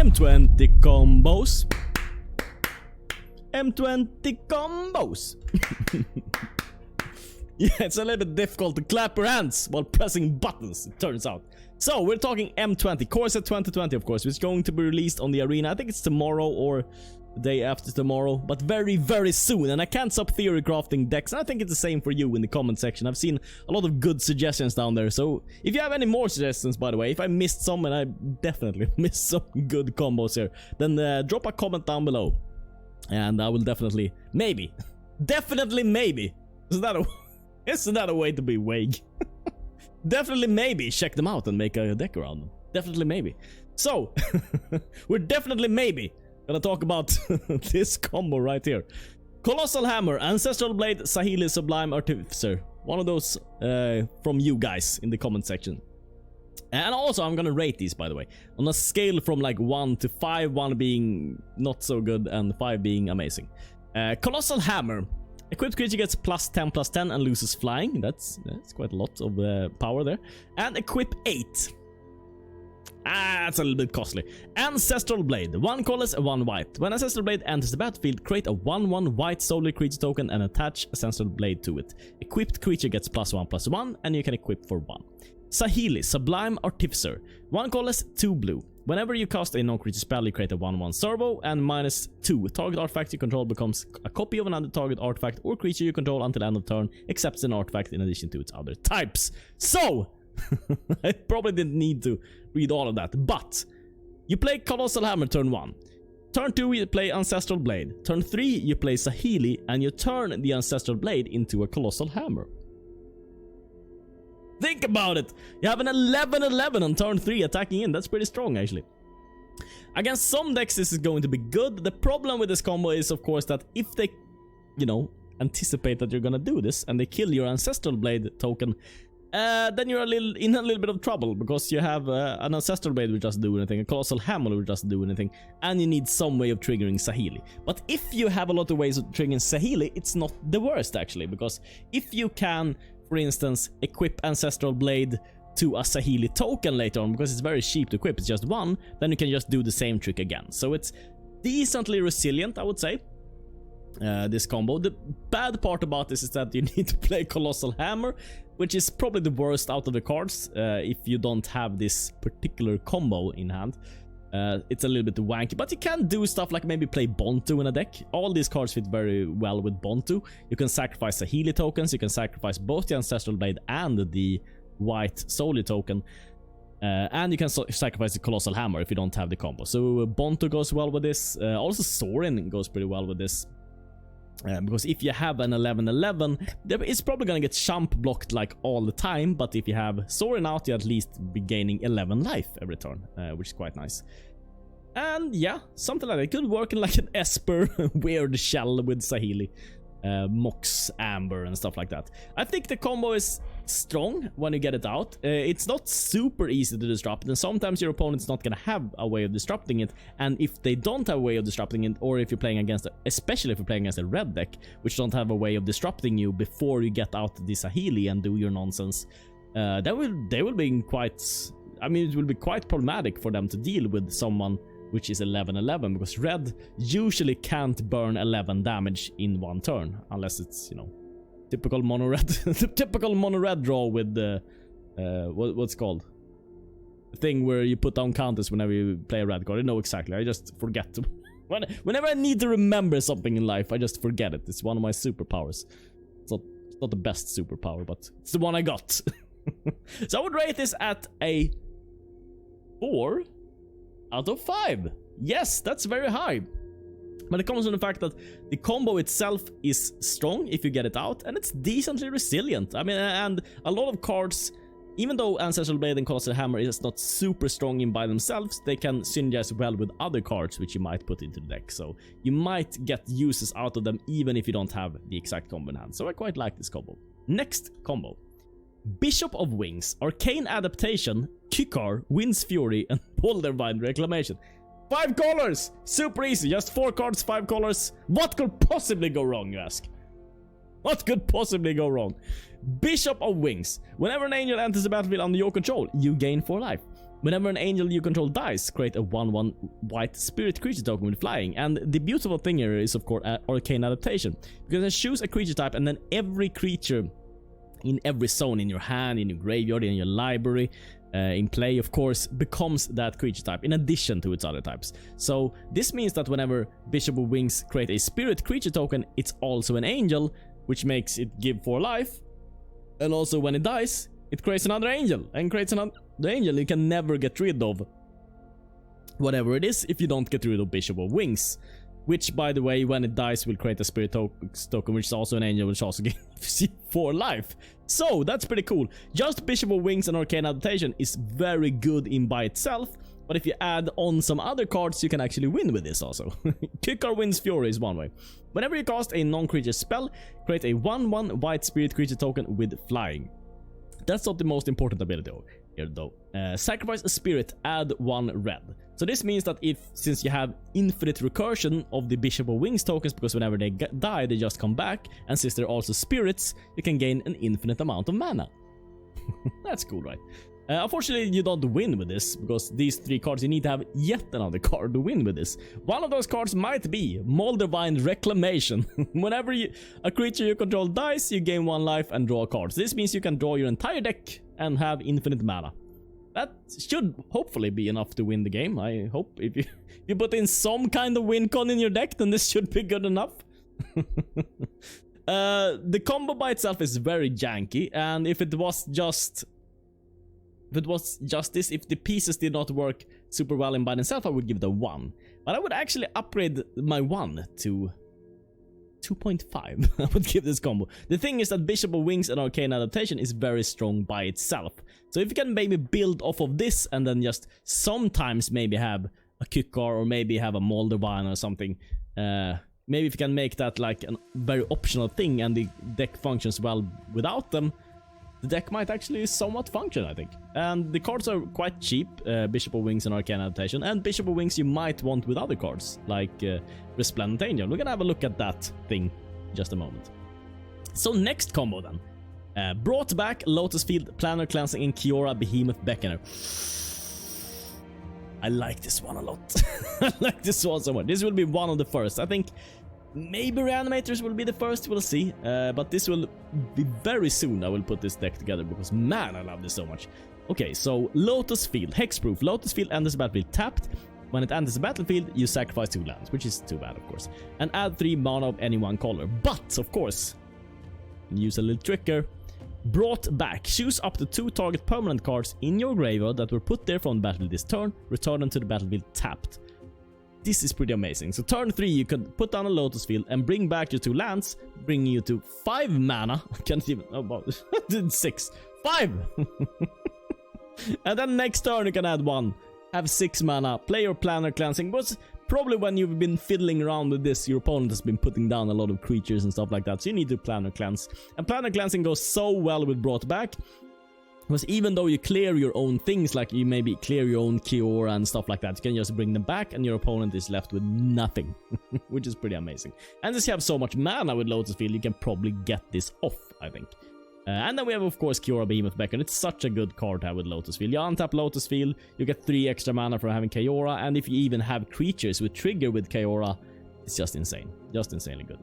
M20 combos. M20 combos. Yeah, it's a little bit difficult to clap your hands while pressing buttons, it turns out. So, we're talking M20, Core Set 2020, of course, which is going to be released on the arena. I think it's tomorrow or the day after tomorrow, but very, very soon. And I can't stop theory crafting decks, and I think it's the same for you in the comment section. I've seen a lot of good suggestions down there, so if you have any more suggestions, by the way, if I missed some, and I definitely missed some good combos here, then drop a comment down below. And I will definitely, maybe, definitely maybe, isn't that a way to be vague? Definitely maybe check them out and make a deck around them. Definitely maybe. So, we're definitely maybe gonna talk about this combo right here. Colossal Hammer, Ancestral Blade, Saheeli, Sublime Artificer. One of those from you guys in the comment section. And also, I'm gonna rate these, by the way, on a scale from like 1 to 5, 1 being not so good and 5 being amazing. Colossal Hammer. Equipped creature gets +10/+10 and loses flying. That's quite a lot of power there. And equip 8. That's a little bit costly. Ancestral Blade. 1 colorless, 1 white. When Ancestral Blade enters the battlefield, create a 1/1 white solar creature token and attach Ancestral Blade to it. Equipped creature gets +1/+1 and you can equip for 1. Saheeli, Sublime Artificer. 1 colorless, 2 blue. Whenever you cast a non-creature spell, you create a 1/1 servo and -2. Target artifact you control becomes a copy of another target artifact or creature you control until end of turn, except an artifact in addition to its other types. So, I probably didn't need to read all of that, but you play Colossal Hammer turn 1. Turn 2, you play Ancestral Blade. Turn 3, you play Saheeli, and you turn the Ancestral Blade into a Colossal Hammer. Think about it! You have an 11/11 on turn 3 attacking in. That's pretty strong, actually. Against some decks, this is going to be good. The problem with this combo is, of course, that if they, you know, anticipate that you're gonna do this and they kill your Ancestral Blade token, then you're in a little bit of trouble, because you have an Ancestral Blade which doesn't do anything, a Colossal Hammer which doesn't do anything, and you need some way of triggering Saheeli. But if you have a lot of ways of triggering Saheeli, it's not the worst, actually, because if you can, for instance, equip Ancestral Blade to a Saheeli token later on, because it's very cheap to equip, it's just 1, then you can just do the same trick again. So it's decently resilient, I would say, this combo. The bad part about this is that you need to play Colossal Hammer, which is probably the worst out of the cards if you don't have this particular combo in hand. It's a little bit wanky, but you can do stuff like maybe play Bontu in a deck. All these cards fit very well with Bontu. You can sacrifice Saheeli tokens, you can sacrifice both the Ancestral Blade and the white Soli token. And you can sacrifice the Colossal Hammer if you don't have the combo. So Bontu goes well with this. Also Sorin goes pretty well with this. Because if you have an 11/11, it's probably gonna get chump blocked like all the time, but if you have Sorin out, you at least be gaining 11 life every turn, which is quite nice. And yeah, something like that. It could work in like an Esper weird shell with Saheeli, Mox, Amber and stuff like that. I think the combo is strong when you get it out. It's not super easy to disrupt, and sometimes your opponent's not gonna have a way of disrupting it, and if they don't have a way of disrupting it, or if you're playing against, especially if you're playing against a red deck which don't have a way of disrupting you before you get out the Saheeli and do your nonsense, they will be quite, I mean, it will be quite problematic for them to deal with someone which is 11/11, because red usually can't burn 11 damage in one turn unless it's, you know, typical mono red, the typical mono red draw with the what's called, the thing where you put down counters whenever you play a red card. I know exactly. I just forget to. Whenever I need to remember something in life, I just forget it. It's one of my superpowers. It's not the best superpower, but it's the one I got. So I would rate this at a 4 out of 5. Yes, that's very high. But it comes from the fact that the combo itself is strong if you get it out, and it's decently resilient. I mean, and a lot of cards, even though Ancestral Blade and Colossal Hammer is not super strong in by themselves, they can synergize well with other cards which you might put into the deck. So you might get uses out of them even if you don't have the exact combo in hand. So I quite like this combo. Next combo. Bishop of Wings, Arcane Adaptation, Kikar, Wind's Fury, and Bouldervine Reclamation. 5 colors! Super easy, just 4 cards, 5 colors. What could possibly go wrong, you ask? What could possibly go wrong? Bishop of Wings. Whenever an angel enters the battlefield under your control, you gain 4 life. Whenever an angel you control dies, create a 1/1 white spirit creature token with flying. And the beautiful thing here is, of course, Arcane Adaptation. You can choose a creature type, and then every creature in every zone, in your hand, in your graveyard, in your library, in play, of course, becomes that creature type in addition to its other types. So this means that whenever Bishop of Wings create a spirit creature token, it's also an angel, which makes it give 4 life. And also when it dies, it creates another angel, and creates another angel you can never get rid of. Whatever it is, if you don't get rid of Bishop of Wings. Which, by the way, when it dies, will create a spirit token, which is also an angel, which also gives you 4 life. So, that's pretty cool. Just Bishop of Wings and Arcane Adaptation is very good in by itself. But if you add on some other cards, you can actually win with this also. Kickar Wind's Fury is one way. Whenever you cast a non-creature spell, create a 1/1 white spirit creature token with flying. That's not the most important ability here though. Sacrifice a spirit, add 1 red. So this means that since you have infinite recursion of the Bishop of Wings tokens, because whenever they die, they just come back, and since they're also spirits, you can gain an infinite amount of mana. That's cool, right? Unfortunately, you don't win with this, because these 3 cards, you need to have yet another card to win with this. One of those cards might be Moldavine Reclamation. Whenever a creature you control dies, you gain 1 life and draw cards. This means you can draw your entire deck and have infinite mana. That should hopefully be enough to win the game. I hope if you put in some kind of win con in your deck, then this should be good enough. The combo by itself is very janky, and if it was just this, if the pieces did not work super well in by themselves, I would give it a 1. But I would actually upgrade my 1 to 2.5. I would give this combo. The thing is that Bishop of Wings and Arcane Adaptation is very strong by itself. So if you can maybe build off of this and then just sometimes maybe have a Kickar or maybe have a Moldavine or something, maybe if you can make that like a very optional thing and the deck functions well without them, the deck might actually somewhat function, I think. And the cards are quite cheap, Bishop of Wings and Arcane Adaptation, and Bishop of Wings you might want with other cards, like Resplendent Angel. We're gonna have a look at that thing in just a moment. So next combo then. Brought back Lotus Field, Planar Cleansing, and Kiora Behemoth Beckoner. I like this one a lot. I like this one so much. This will be one of the first. I think maybe Reanimators will be the first, we'll see. But this will be very soon. I will put this deck together because, man, I love this so much. Okay, so Lotus Field, Hexproof. Lotus Field enters the battlefield tapped. When it enters the battlefield, you sacrifice 2 lands, which is too bad, of course. And add 3 mana of any one color. But, of course, use a little tricker. Brought back. Choose up to 2 target permanent cards in your graveyard that were put there from the battlefield this turn. Return them to the battlefield tapped. This is pretty amazing. So turn 3, you can put down a Lotus Field and bring back your 2 lands, bringing you to 5 mana. I can't even... Oh, wow. 6. 5! And then next turn you can add 1. Have 6 mana. Play your Planar Cleansing. But probably when you've been fiddling around with this, your opponent has been putting down a lot of creatures and stuff like that. So you need to Planar Cleanse. And Planar Cleansing goes so well with Brought Back. Because even though you clear your own things, like you maybe clear your own Kiora and stuff like that, you can just bring them back and your opponent is left with nothing. Which is pretty amazing. And since you have so much mana with Lotus Field, you can probably get this off, I think. And then we have, of course, Kiora Behemoth Beckoner. It's such a good card to have with Lotus Field. You untap Lotus Field, you get 3 extra mana from having Kiora, and if you even have creatures with trigger with Kiora, it's just insane. Just insanely good.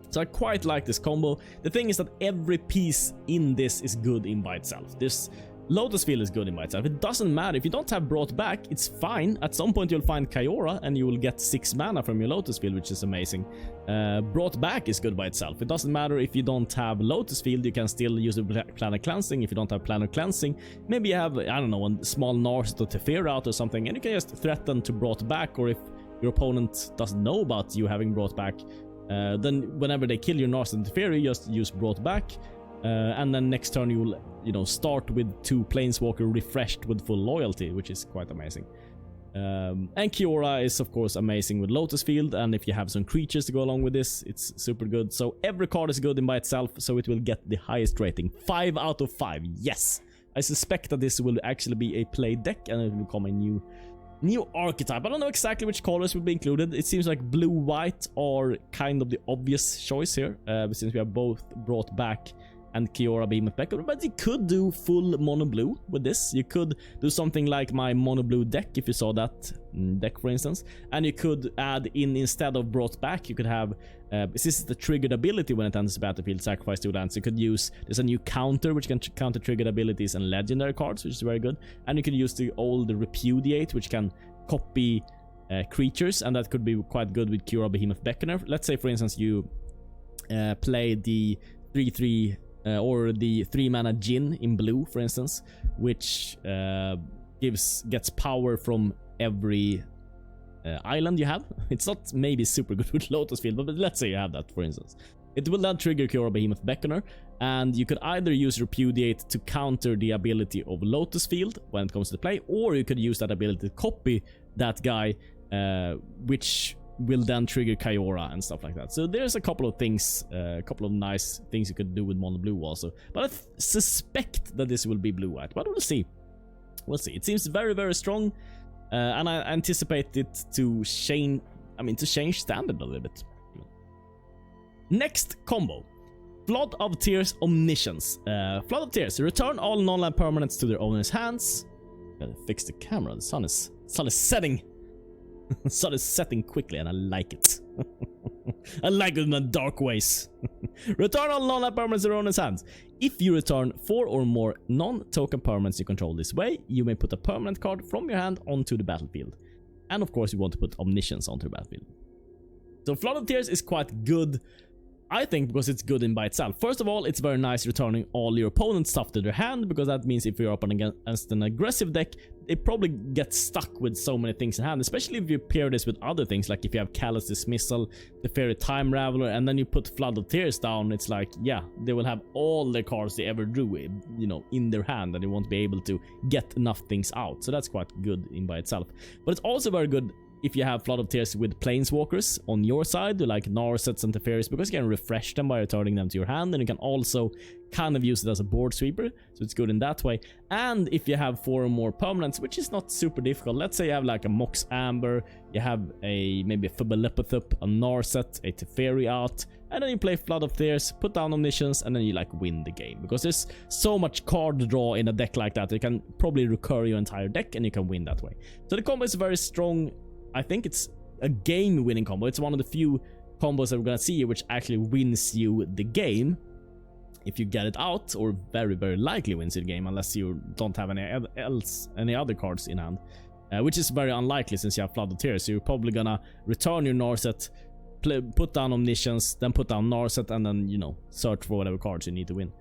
So I quite like this combo. The thing is that every piece in this is good in by itself. This Lotus Field is good in by itself. It doesn't matter. If you don't have Brought Back, it's fine. At some point you'll find Kiora and you will get 6 mana from your Lotus Field, which is amazing. Brought Back is good by itself. It doesn't matter if you don't have Lotus Field, you can still use the Planar Cleansing. If you don't have Planar Cleansing, maybe you have, I don't know, a small Narset or Teferi out or something, and you can just threaten to Brought Back, or if your opponent doesn't know about you having Brought Back, then whenever they kill your Narset and Teferi, just use Brought Back. And then next turn you will, start with 2 Planeswalker refreshed with full loyalty, which is quite amazing. And Kiora is of course amazing with Lotus Field, and if you have some creatures to go along with this, it's super good. So every card is good in by itself, so it will get the highest rating. 5 out of 5, yes! I suspect that this will actually be a play deck, and it will become a new archetype. I don't know exactly which colors will be included. It seems like blue-white are kind of the obvious choice here, since we have both Brought Back and Kiora Behemoth Beckoner, but you could do full mono blue with this. You could do something like my mono blue deck, if you saw that deck for instance, and you could add in, instead of brought back, you could have this is the triggered ability when it enters the battlefield, sacrifice 2 lands. You could use, there's a new counter which can counter triggered abilities and legendary cards, which is very good, and you can use the old Repudiate, which can copy creatures, and that could be quite good with Kiora Behemoth Beckoner. Let's say for instance you play the 3/3 or the 3-mana Djinn in blue, for instance, which gets power from every island you have. It's not maybe super good with Lotus Field, but let's say you have that, for instance. It will then trigger Kiora Behemoth Beckoner, and you could either use Repudiate to counter the ability of Lotus Field when it comes to play, or you could use that ability to copy that guy, which will then trigger Kiora and stuff like that. So there's a couple of things, a couple of nice things you could do with mono blue also. But I suspect that this will be blue-white, but we'll see. We'll see. It seems very, very strong, and I anticipate it to change. I mean, to change standard a little bit. Next combo: Flood of Tears Omniscience. Flood of Tears. Return all non-land permanents to their owner's hands. Gotta fix the camera. The sun is setting. The sun is setting quickly, and I like it. I like it in the dark ways. Return all non-land permanents to their owner's hands. If you return 4 or more non-token permanents you control this way, you may put a permanent card from your hand onto the battlefield. And of course, you want to put Omniscience onto the battlefield. So Flood of Tears is quite good, I think, because it's good in by itself. First of all, it's very nice returning all your opponent's stuff to their hand, because that means if you're up against an aggressive deck, they probably get stuck with so many things in hand, especially if you pair this with other things, like if you have Callous Dismissal, the Fairy Time Raveler, and then you put Flood of Tears down, it's like, yeah, they will have all the cards they ever drew, you know, in their hand, and they won't be able to get enough things out. So that's quite good in by itself. But it's also very good if you have Flood of Tears with Planeswalkers on your side, like Narsets and Teferi's, because you can refresh them by returning them to your hand, and you can also kind of use it as a board sweeper, so it's good in that way. And if you have 4 or more permanents, which is not super difficult, let's say you have like a Mox Amber, you have maybe a Fubbalipothup, a Narset, a Teferi out, and then you play Flood of Tears, put down Omniscience, and then you like win the game, because there's so much card draw in a deck like that, you can probably recur your entire deck and you can win that way. So the combo is very strong. I think it's a game-winning combo. It's one of the few combos that we're gonna see which actually wins you the game if you get it out, or very, very likely wins you the game, unless you don't have any other cards in hand, which is very unlikely since you have Flood of Tears. So you're probably gonna return your Narset, put down Omniscience, then put down Narset, and then, you know, search for whatever cards you need to win.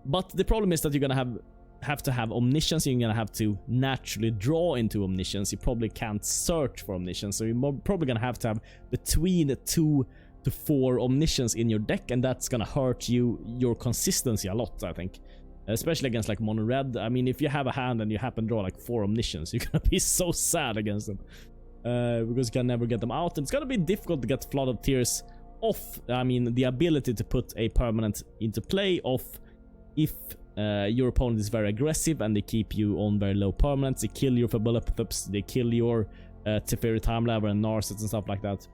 But the problem is that you're gonna have to have Omniscience. You're gonna have to naturally draw into Omniscience. You probably can't search for Omniscience, so you're probably gonna have to have between 2 to 4 Omniscience in your deck, and that's gonna hurt your consistency a lot, I think, especially against like mono red. I mean, if you have a hand and you happen to draw like 4 Omniscience, you're gonna be so sad against them, because you can never get them out, and it's gonna be difficult to get Flood of Tears off. I mean, the ability to put a permanent into play off if your opponent is very aggressive and they keep you on very low permanents. They kill your Fubbalipothups, they kill your Teferi Time Raveler and Narsets and stuff like that.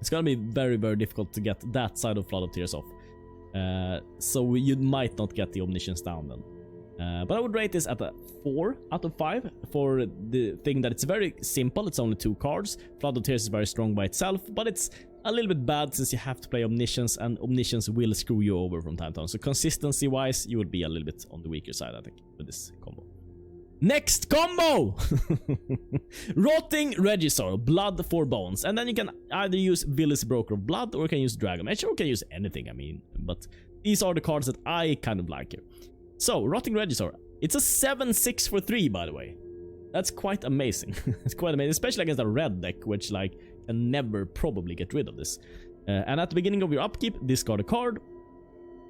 It's gonna be very, very difficult to get that side of Flood of Tears off. So you might not get the Omniscience down then. But I would rate this at a 4 out of 5 for the thing that it's very simple. It's only 2 cards. Flood of Tears is very strong by itself, but it's a little bit bad since you have to play Omniscience, and Omniscience will screw you over from time to time. So consistency wise, you would be a little bit on the weaker side, I think, with this combo. Next combo! Rotting Regisaur, Blood for Bones. And then you can either use Villis Broker of Blood, or you can use Dragon Mage, or you can use anything, I mean. But these are the cards that I kind of like here. So, Rotting Regisaur. It's a 7/6 for 3, by the way. That's quite amazing. It's quite amazing, especially against a red deck, which like can never probably get rid of this. And at the beginning of your upkeep, discard a card.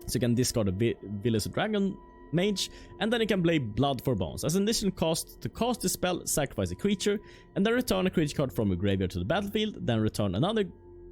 So you can discard a Villis Dragon Mage, and then you can play Blood for Bones. As an additional cost to cast the spell, sacrifice a creature, and then return a creature card from your graveyard to the battlefield, then return another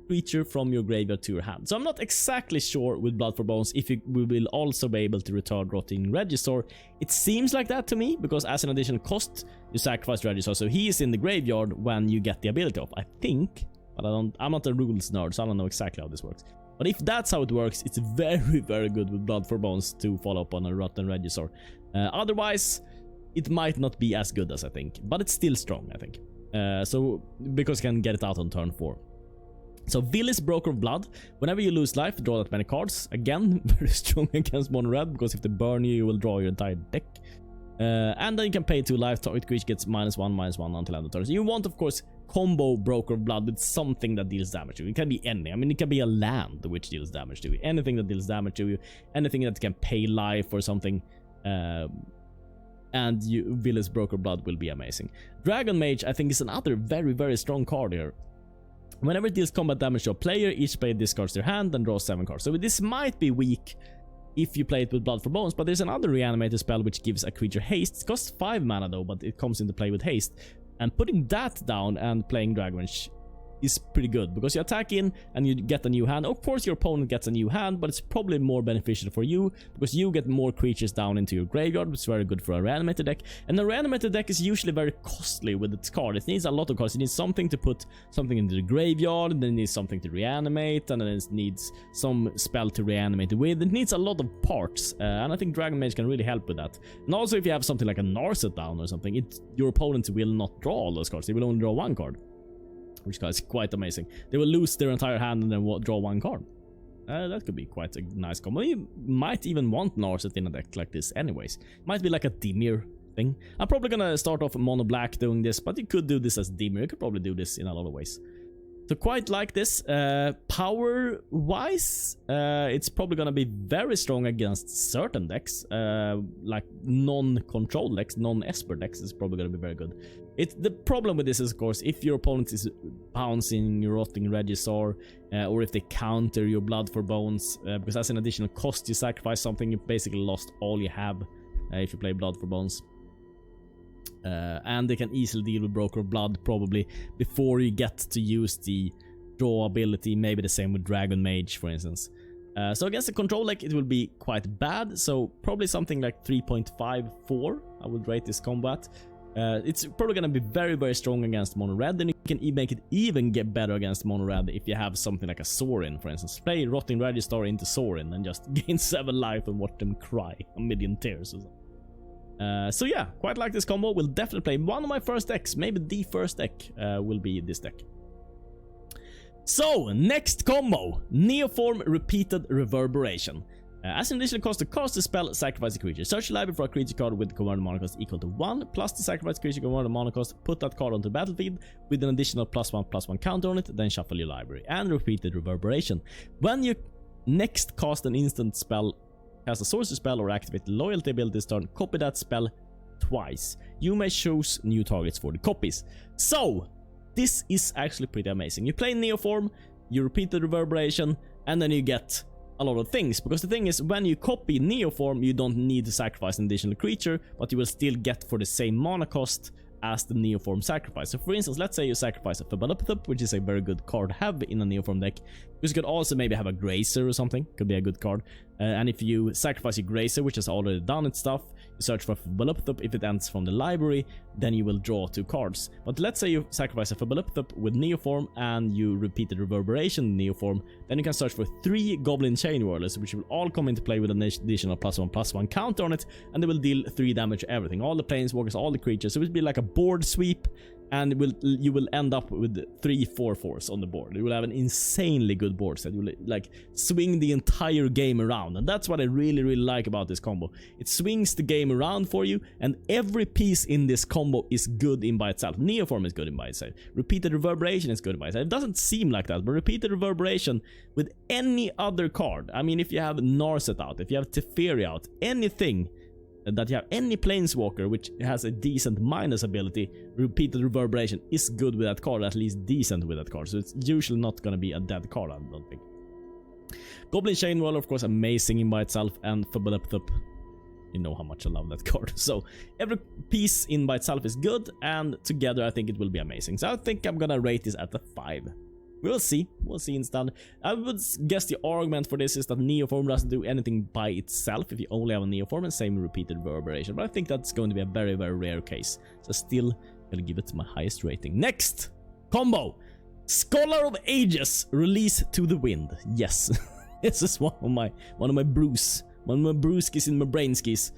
creature from your graveyard to your hand. So I'm not exactly sure with Blood for Bones if we will also be able to return Rotting Regisaur. It seems like that to me, because as an additional cost, you sacrifice Regisaur, so he is in the graveyard when you get the ability off, I think. But I'm not a rules nerd, so I don't know exactly how this works. But if that's how it works, it's very, very good with Blood for Bones to follow up on a Rotten Regisaur. Otherwise, it might not be as good as I think, but it's still strong, I think. So, because you can get it out on turn 4. So Villis, Broker of Blood. Whenever you lose life, draw that many cards. Again, very strong against mono red, because if they burn you, you will draw your entire deck. And then you can pay 2 life. Target creature gets -1/-1 until end of turn. So you want, of course, combo Broker of Blood with something that deals damage to you. It can be any. I mean, it can be a land which deals damage to you. Anything that deals damage to you. Anything that can pay life or something. And Villis, Broker of Blood will be amazing. Dragon Mage, I think, is another very, very strong card here. Whenever it deals combat damage to a player, each player discards their hand and draws 7 cards. So this might be weak if you play it with Blood for Bones, but there's another reanimator spell which gives a creature haste. It costs 5 mana though, but it comes into play with haste. And putting that down and playing Dragon Mage is pretty good, because you attack in and you get a new hand. Of course your opponent gets a new hand, but it's probably more beneficial for you because you get more creatures down into your graveyard, which is very good for a reanimator deck. And a reanimator deck is usually very costly with its card. It needs a lot of cards. It needs something to put something into the graveyard, and then it needs something to reanimate, and then it needs some spell to reanimate with. It needs a lot of parts, and I think Dragon Mage can really help with that. And also if you have something like a Narset down or something, your opponent will not draw all those cards. They will only draw 1 card. Which is quite amazing. They will lose their entire hand and then draw 1 card. That could be quite a nice combo. You might even want Narset in a deck like this anyways. Might be like a Dimir thing. I'm probably gonna start off mono black doing this, but you could do this as Dimir. You could probably do this in a lot of ways. So quite like this. Power wise, it's probably gonna be very strong against certain decks. Like non-control decks, non-Esper decks is probably gonna be very good. The problem with this is, of course, if your opponent is bouncing your Rotting Regisaur, or if they counter your Blood for Bones, because as an additional cost you sacrifice something, you basically lost all you have if you play Blood for Bones. And they can easily deal with Broker of Blood probably before you get to use the draw ability. Maybe the same with Dragon Mage, for instance. So against the control deck it will be quite bad, so probably something like 3.54 I would rate this combat. It's probably gonna be very, very strong against mono red, and you can make it even get better against mono red if you have something like a Sorin, for instance. Play Rotting Regisaur into Sorin and just gain 7 life and watch them cry a million tears or something. So yeah, quite like this combo. Will definitely play one of my first decks, maybe the first deck will be this deck. So next combo, Neoform Repeated Reverberation. As an additional cost to cast the spell, sacrifice a creature. Search your library for a creature card with the converted mana cost equal to 1, plus the sacrifice creature converted mana cost. Put that card onto the battlefield with an additional +1/+1 counter on it, then shuffle your library. And Repeated Reverberation. When you next cast an instant spell, cast a sorcery spell, or activate the loyalty ability this turn, copy that spell twice. You may choose new targets for the copies. So, this is actually pretty amazing. You play Neoform, you repeat the Reverberation, and then you get a lot of things, because the thing is, when you copy Neoform you don't need to sacrifice an additional creature, but you will still get for the same mana cost as the Neoform sacrifice. So for instance, let's say you sacrifice a Fabalupthup, which is a very good card to have in a Neoform deck, because you could also maybe have a Grazer or something, could be a good card. And if you sacrifice your Grazer, which has already done its stuff, you search for Fabalupthup. If it ends from the library, then you will draw 2 cards. But let's say you sacrifice a Fabalupthup with Neoform and you repeat the Reverberation Neoform, then you can search for 3 Goblin Chain Whirlers, which will all come into play with an additional +1/+1 counter on it, and they will deal 3 damage to everything. All the planeswalkers, all the creatures. So it will be like a board sweep, and you will end up with 3 4/4s on the board. You will have an insanely good board set. You will like swing the entire game around, and that's what I really, really like about this combo. It swings the game around for you, and every piece in this combo is good in by itself. Neoform is good in by itself. Repeated Reverberation is good in by itself. It doesn't seem like that, but Repeated Reverberation with any other card. I mean, if you have Narset out, if you have Teferi out, anything that you have, any planeswalker which has a decent minus ability, Repeated Reverberation is good with that card, at least decent with that card. So it's usually not gonna be a dead card, I don't think. Goblin Chain Whirler, of course, amazing in by itself, and Fabalupthup, you know how much I love that card. So every piece in by itself is good, and together I think it will be amazing. So I think I'm gonna rate this at a 5. We'll see instead. I would guess the argument for this is that Neoform doesn't do anything by itself if you only have a Neoform, and same Repeated Reverberation, but I think that's going to be a very, very rare case. So still, I'll give it my highest rating. Next combo, Scholar of Ages, release to the wind. Yes, this is one of my brewskis in my brainskis.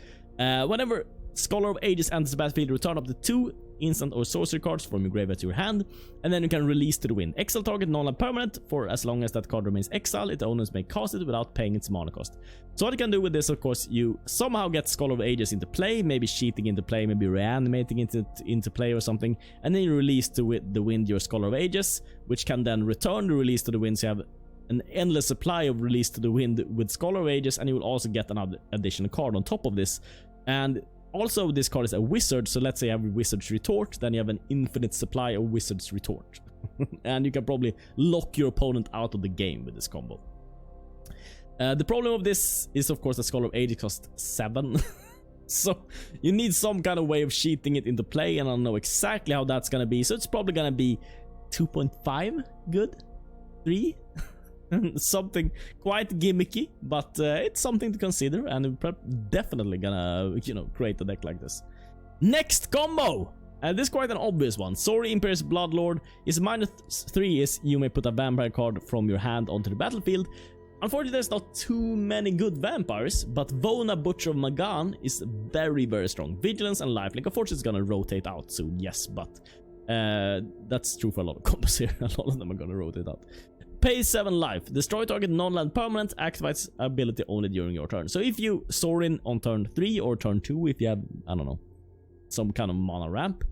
Whenever Scholar of Ages enters the battlefield, return up to 2 instant or sorcery cards from your graveyard to your hand, and then you can release to the wind. Exile target non-land permanent for as long as that card remains exiled. Its owners may cast it without paying its mana cost. So what you can do with this, of course, you somehow get Scholar of Ages into play, maybe cheating into play, maybe reanimating it into play or something, and then you release to the wind your Scholar of Ages, which can then return the release to the wind, so you have an endless supply of release to the wind with Scholar of Ages, and you will also get another additional card on top of this. And also, this card is a wizard, so let's say you have a Wizard's Retort, then you have an infinite supply of Wizard's Retort. And you can probably lock your opponent out of the game with this combo. The problem of this is, of course, that Scholar of Ages costs 7. So you need some kind of way of cheating it into play, and I don't know exactly how that's gonna be. So it's probably gonna be 2.5 good? 3? Something quite gimmicky, but it's something to consider, and we're definitely gonna, you know, create a deck like this. Next combo! This is quite an obvious one. Sorry, Imperious Bloodlord is -3 is you may put a vampire card from your hand onto the battlefield. Unfortunately, there's not too many good vampires, but Vona, Butcher of Magan is very, very strong. Vigilance and Lifelink. Unfortunately, it's gonna rotate out soon, yes, but that's true for a lot of combos here. A lot of them are gonna rotate out. Pay 7 life. Destroy target non-land permanent. Activates ability only during your turn. So if you soar in on turn 3 or turn 2, if you have, I don't know, some kind of mana ramp,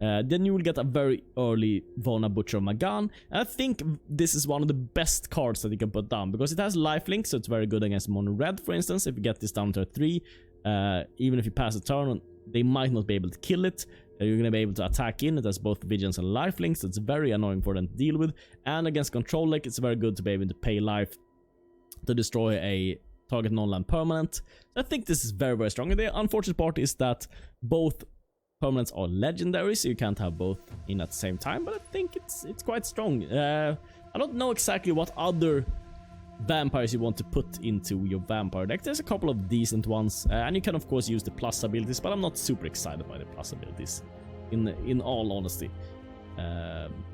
then you will get a very early Vona, Butcher of Magan. And I think this is one of the best cards that you can put down, because it has lifelink, so it's very good against mono red, for instance. If you get this down to a 3, even if you pass a turn, they might not be able to kill it. You're gonna be able to attack in. It has both vigilance and lifelink, so it's very annoying for them to deal with. And against control deck, it's very good to be able to pay life to destroy a target non-land permanent. So I think this is very, very strong. And the unfortunate part is that both permanents are legendary, so you can't have both in at the same time. But I think it's quite strong. I don't know exactly what other vampires you want to put into your vampire deck. There's a couple of decent ones, and you can of course use the plus abilities, but I'm not super excited by the plus abilities, in all honesty.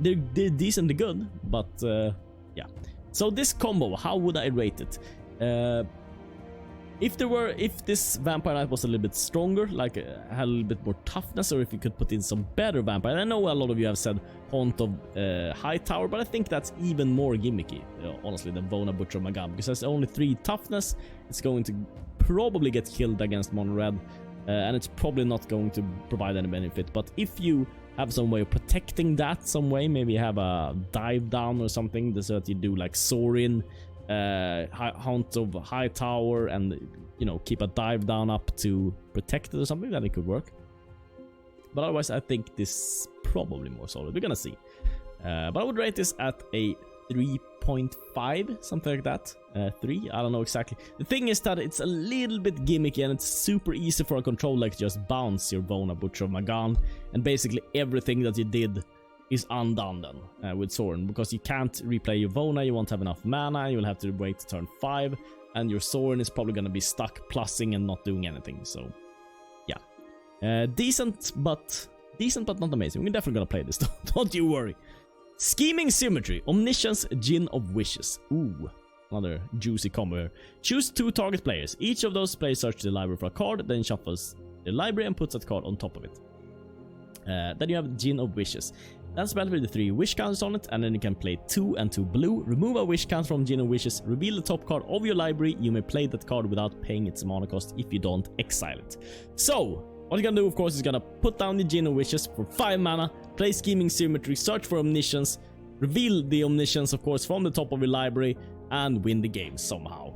They're decently good, but yeah. So this combo, how would I rate it? If this vampire knight was a little bit stronger, like had a little bit more toughness, or if you could put in some better vampire. I know a lot of you have said Haunt of Hightower, but I think that's even more gimmicky, honestly, than Vona, Butcher of Magan, because there's only 3 toughness. It's going to probably get killed against mono red, and it's probably not going to provide any benefit. But if you have some way of protecting that, some way, maybe have a dive down or something, so that you do like Sorin, Haunt of Hightower, and you know, keep a dive down up to protect it or something, then it could work. But otherwise, I think this is probably more solid. We're gonna see. But I would rate this at a 3.5, something like that. 3, I don't know exactly. The thing is that it's a little bit gimmicky, and it's super easy for a control like just bounce your Vona, Butcher of Magan, and basically everything that you did is undone then with Sorin, because you can't replay your Vona, you won't have enough mana, you'll have to wait to turn 5, and your Sorin is probably gonna be stuck plussing and not doing anything. So yeah, decent but not amazing. We're definitely gonna play this though. Don't you worry. Scheming Symmetry, Omniscience, Djinn of Wishes. Ooh, another juicy combo here. Choose 2 target players. Each of those players search the library for a card, then shuffles the library and puts that card on top of it. Then you have Djinn of Wishes. That's spelled with the 3 wish counters on it, and then you can play 2 and 2 blue. Remove a wish counter from Djinn of Wishes, reveal the top card of your library. You may play that card without paying its mana cost if you don't exile it. So what you're gonna do, of course, is gonna put down the Djinn of Wishes for 5 mana, play Scheming Symmetry, search for Omniscience, reveal the Omniscience, of course, from the top of your library, and win the game somehow.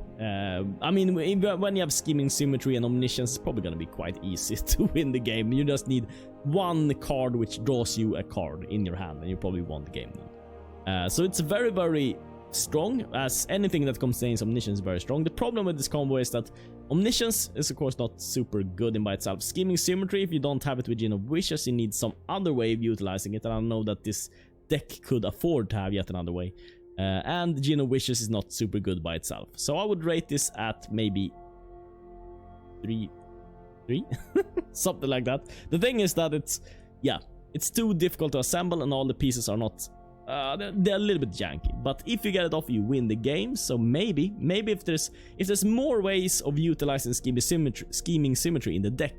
I mean, when you have Scheming Symmetry and Omniscience, it's probably gonna be quite easy to win the game. You just need 1 card which draws you a card in your hand, and you probably won the game then. So it's very, very strong, as anything that contains Omniscience is very strong. The problem with this combo is that Omniscience is of course not super good in by itself. Scheming Symmetry, if you don't have it with Djinn of Wishes, you need some other way of utilizing it, and I know that this deck could afford to have yet another way. And Djinn of Wishes is not super good by itself. So I would rate this at maybe 3? Something like that. The thing is that it's too difficult to assemble, and all the pieces are not they're a little bit janky, but if you get it off, you win the game. So maybe if there's more ways of utilizing scheming symmetry in the deck,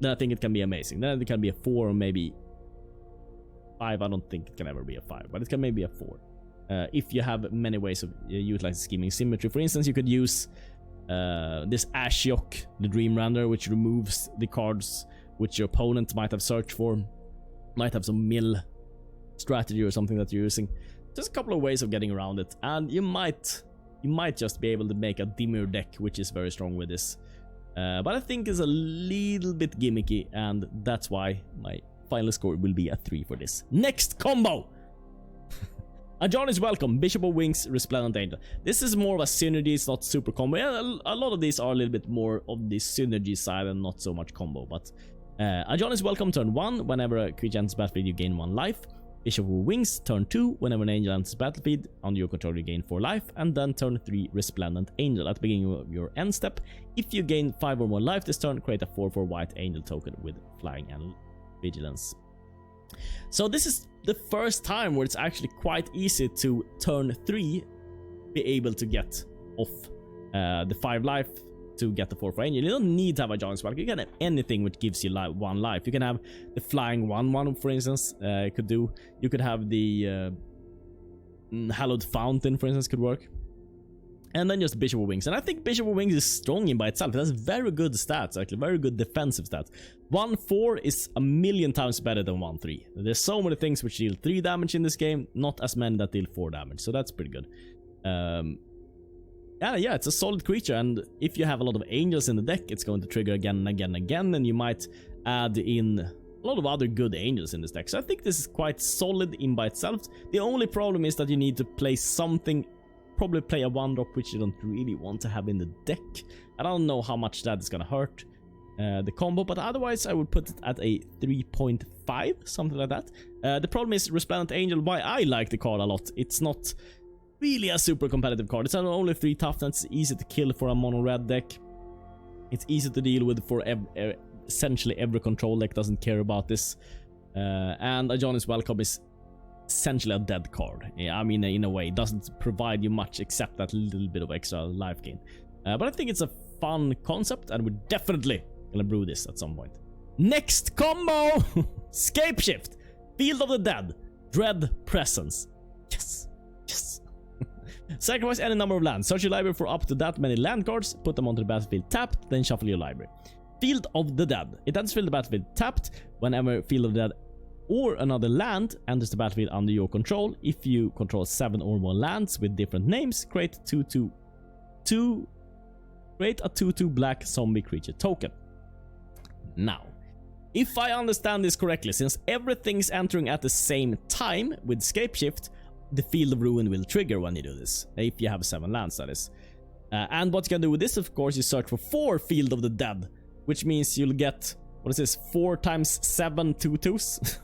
then I think it can be amazing. Then it can be a 4 or maybe 5. I don't think it can ever be a 5, but it can maybe a 4. If you have many ways of utilizing scheming symmetry. For instance, you could use this Ashiok, the Dream Render, which removes the cards which your opponent might have searched for. Might have some mill strategy or something that you're using. Just a couple of ways of getting around it, and you might just be able to make a Dimir deck, which is very strong with this. But I think it's a little bit gimmicky, and that's why my final score will be a 3 for this. Next combo! A John is welcome. Bishop of Wings, Resplendent Angel. This is more of a synergy, it's not super combo. Yeah, a lot of these are a little bit more of the synergy side and not so much combo, but a John is welcome turn 1. Whenever a creature enters battlefield, you gain 1 life. Bishop of Wings turn 2. Whenever an angel enters battlefield, under your control you gain 4 life. And then turn 3, Resplendent Angel. At the beginning of your end step, if you gain 5 or more life this turn, create a 4/4 white angel token with flying and vigilance. So this is the first time where it's actually quite easy to turn 3 be able to get off the 5 life to get the 4/4 angel. You don't need to have a John Swallow. You can have anything which gives you 1 life. You can have the flying 1/1, for instance. You could have the Hallowed Fountain, for instance, could work. And then just Bishop of Wings. And I think Bishop of Wings is strong in by itself. It has very good stats, actually. Very good defensive stats. 1/4 is a million times better than 1/3. There's so many things which deal 3 damage in this game. Not as many that deal 4 damage. So that's pretty good. Yeah, it's a solid creature. And if you have a lot of angels in the deck, it's going to trigger again and again and again. And you might add in a lot of other good angels in this deck. So I think this is quite solid in by itself. The only problem is that you need to play something. Probably play a 1-drop which you don't really want to have in the deck. I don't know how much that is gonna hurt the combo, but otherwise I would put it at a 3.5, something like that. The problem is Resplendent Angel, why I like the card a lot. It's not really a super competitive card. It's only 3 toughness, easy to kill for a mono red deck. It's easy to deal with for essentially every control deck doesn't care about this. And a John is welcome is essentially a dead card. Yeah, I mean, in a way, it doesn't provide you much except that little bit of extra life gain. But I think it's a fun concept, and we're definitely gonna brew this at some point. Next combo! Scapeshift, Field of the Dead, Dread Presence. Yes, yes. Sacrifice any number of lands. Search your library for up to that many land cards. Put them onto the battlefield tapped, then shuffle your library. Field of the Dead. It enters the battlefield tapped whenever Field of the Dead or another land enters the battlefield under your control. If you control 7 or more lands with different names, create a 2/2 black zombie creature token. Now, if I understand this correctly, since everything's entering at the same time with Scapeshift, the Field of Ruin will trigger when you do this. If you have 7 lands, that is. And what you can do with this, of course, you search for 4 Field of the Dead, which means you'll get, what is this, 4 times 7 2/2s?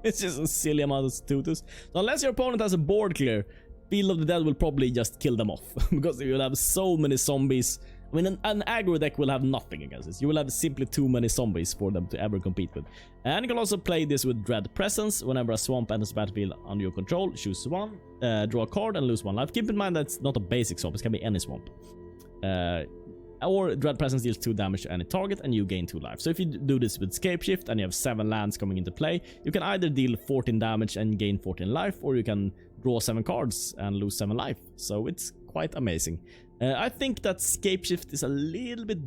It's just a silly amount of 2/2s. So unless your opponent has a board clear, Field of the Dead will probably just kill them off. Because you'll have so many zombies. I mean, an aggro deck will have nothing against this. You will have simply too many zombies for them to ever compete with. And you can also play this with Dread Presence. Whenever a swamp enters the battlefield under your control, choose 1, draw a card and lose 1 life. Keep in mind that it's not a basic swamp, it can be any swamp. Or Dread Presence deals 2 damage to any target and you gain 2 life. So if you do this with Scapeshift and you have 7 lands coming into play, you can either deal 14 damage and gain 14 life, or you can draw 7 cards and lose 7 life. So it's quite amazing. I think that Scapeshift is a little bit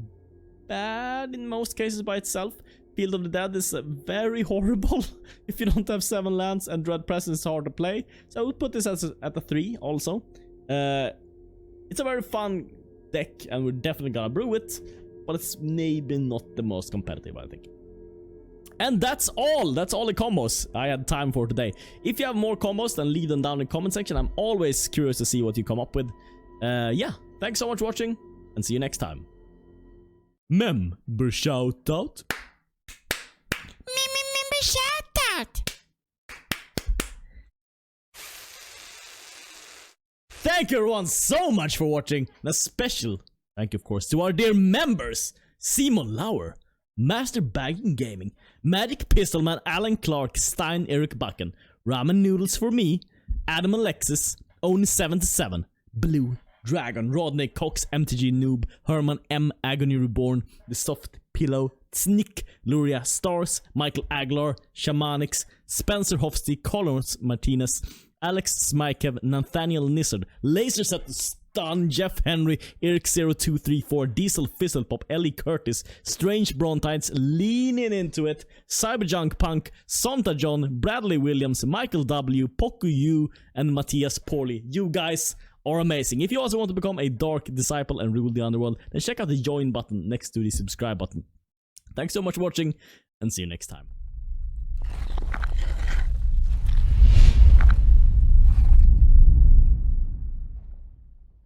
bad in most cases by itself. Field of the Dead is very horrible if you don't have 7 lands, and Dread Presence is hard to play. So I would put this at a 3 also. It's a very fun deck and we're definitely gonna brew it, but it's maybe not the most competitive, I think. And that's all the combos I had time for today. If you have more combos, then leave them down in the comment section. I'm always curious to see what you come up with. Yeah, thanks so much for watching and see you next time. Member shout out. Member shout out. Thank you everyone so much for watching, and a special thank you of course to our dear members: Simon Lauer, Master Bagging Gaming, Magic Pistolman, Alan Clark, Stein Eric Bucken, Ramen Noodles for me, Adam Alexis, Oni77, Blue, Dragon, Rodney, Cox, MTG Noob, Herman M, Agony Reborn, The Soft Pillow, Snick, Luria, Stars, Michael Aguilar, Shamanix, Spencer Hofsty, Collins Martinez, Alex Smykev, Nathaniel Nizzard, Laser Set Stun, Jeff Henry, Eric0234, Diesel Fizzlepop, Ellie Curtis, Strange Brontides, leaning into it, Cyberjunk Punk, Santa John, Bradley Williams, Michael W, Poku U, and Matthias Pauli. You guys are amazing. If you also want to become a Dark Disciple and rule the underworld, then check out the join button next to the subscribe button. Thanks so much for watching, and see you next time.